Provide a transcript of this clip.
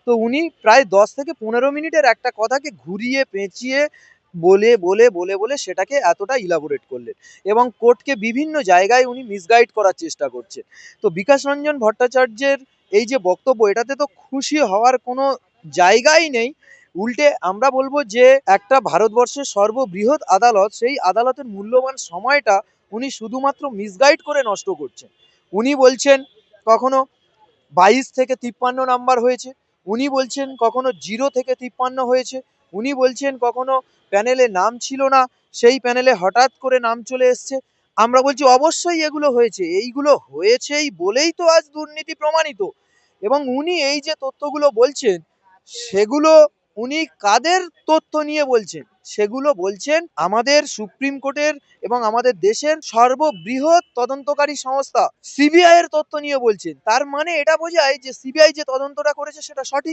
তো উনি প্রায় 10 থেকে 15 মিনিটের একটা কথাকে ঘুরিয়ে পেঁচিয়ে বলে সেটাকে এতটা ইলাবোরেট করলেন এবং কোর্টকে বিভিন্ন জায়গায় উনি মিসগাইড করার চেষ্টা করছেন। তো বিকাশ রঞ্জন ভট্টাচার্যের এই যে বক্তব্য, এটাতে তো খুশি হওয়ার কোনো জায়গাই নেই। উল্টে আমরা বলবো যে একটা ভারতবর্ষের সর্ববৃহৎ আদালত, সেই আদালতের মূল্যবান সময়টা উনি শুধুমাত্র মিসগাইড করে নষ্ট করছেন। উনি বলছেন কখনো 22 থেকে 53 নাম্বার হয়েছে, উনি বলছেন কখনো 0 থেকে 53 হয়েছে, উনি বলছেন কখনো প্যানেলে নাম ছিল না, সেই প্যানেলে হঠাৎ করে নাম চলে এসছে। আমরা বলছি অবশ্যই এগুলো হয়েছে, এইগুলো হয়েছেই বলেই তো আজ দুর্নীতি প্রমাণিত। এবং উনি এই যে তথ্যগুলো বলছেন, সেগুলো উনি কাদের তথ্য নিয়ে বলছেন? সেগুলো বলছেন আমাদের সুপ্রিম কোর্টের এবং আমাদের দেশের সর্ববৃহৎ তদন্তকারী সংস্থা সিবিআই এর তথ্য নিয়ে বলছেন। তার মানে এটা বোঝায় যে সিবিআই যে তদন্তটা করেছে সেটা সঠিক।